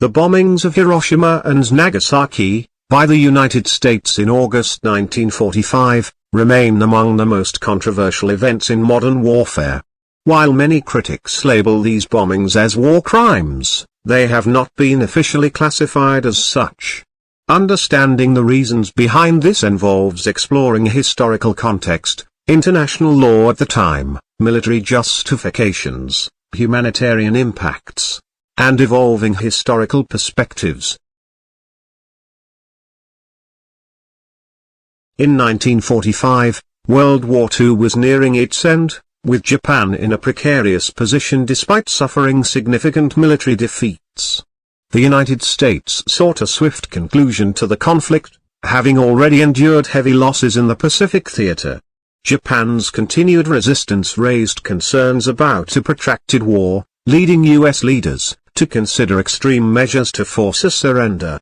The bombings of Hiroshima and Nagasaki, by the United States in August 1945, remain among the most controversial events in modern warfare. While many critics label these bombings as war crimes, they have not been officially classified as such. Understanding the reasons behind this involves exploring historical context, international law at the time, military justifications, humanitarian impacts, and evolving historical perspectives. In 1945, World War II was nearing its end, with Japan in a precarious position despite suffering significant military defeats. The United States sought a swift conclusion to the conflict, having already endured heavy losses in the Pacific theater. Japan's continued resistance raised concerns about a protracted war, leading U.S. leaders to consider extreme measures to force a surrender.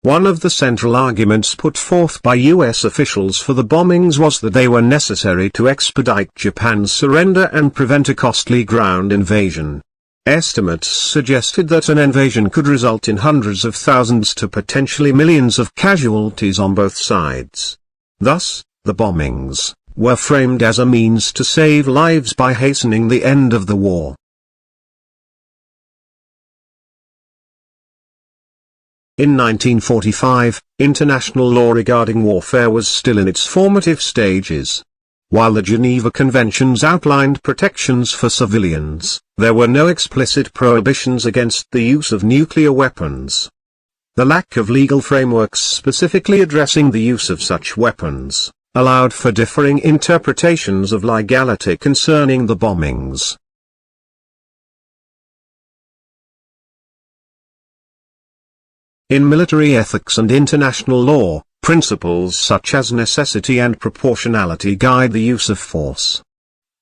One of the central arguments put forth by U.S. officials for the bombings was that they were necessary to expedite Japan's surrender and prevent a costly ground invasion. Estimates suggested that an invasion could result in hundreds of thousands to potentially millions of casualties on both sides. Thus, the bombings were framed as a means to save lives by hastening the end of the war. In 1945, international law regarding warfare was still in its formative stages. While the Geneva Conventions outlined protections for civilians, there were no explicit prohibitions against the use of nuclear weapons. The lack of legal frameworks specifically addressing the use of such weapons allowed for differing interpretations of legality concerning the bombings. In military ethics and international law, principles such as necessity and proportionality guide the use of force.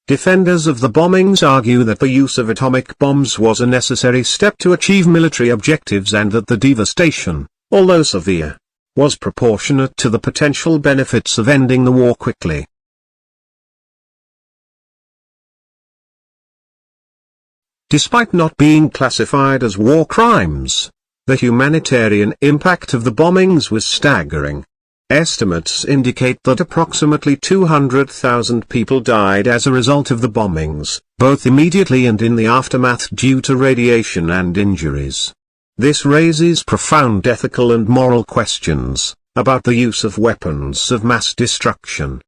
Defenders of the bombings argue that the use of atomic bombs was a necessary step to achieve military objectives and that the devastation, although severe, was proportionate to the potential benefits of ending the war quickly. Despite not being classified as war crimes, the humanitarian impact of the bombings was staggering. Estimates indicate that approximately 200,000 people died as a result of the bombings, both immediately and in the aftermath due to radiation and injuries. This raises profound ethical and moral questions about the use of weapons of mass destruction.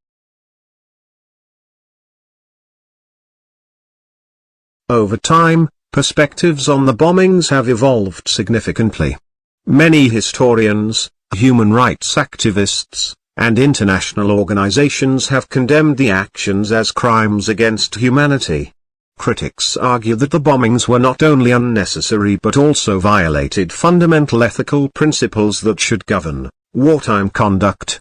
Over time, perspectives on the bombings have evolved significantly. Many historians, human rights activists, and international organizations have condemned the actions as crimes against humanity. Critics argue that the bombings were not only unnecessary but also violated fundamental ethical principles that should govern wartime conduct.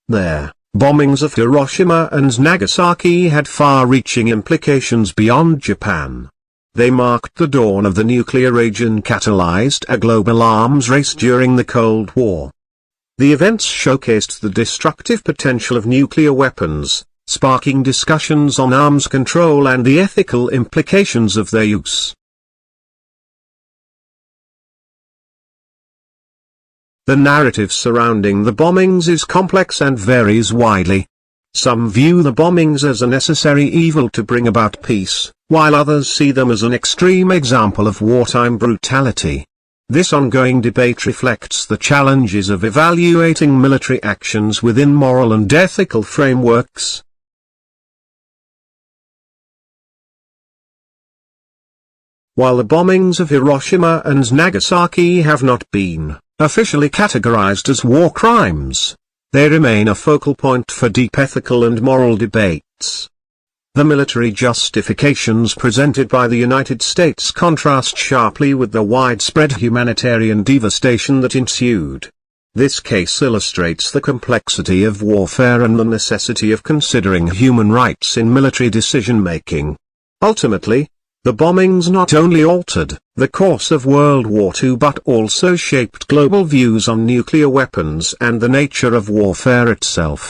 Their bombings of Hiroshima and Nagasaki had far-reaching implications beyond Japan. They marked the dawn of the nuclear age and catalyzed a global arms race during the Cold War. The events showcased the destructive potential of nuclear weapons, sparking discussions on arms control and the ethical implications of their use. The narrative surrounding the bombings is complex and varies widely. Some view the bombings as a necessary evil to bring about peace, while others see them as an extreme example of wartime brutality. This ongoing debate reflects the challenges of evaluating military actions within moral and ethical frameworks. While the bombings of Hiroshima and Nagasaki have not been officially categorized as war crimes, they remain a focal point for deep ethical and moral debates. The military justifications presented by the United States contrast sharply with the widespread humanitarian devastation that ensued. This case illustrates the complexity of warfare and the necessity of considering human rights in military decision-making. Ultimately, the bombings not only altered the course of World War II but also shaped global views on nuclear weapons and the nature of warfare itself.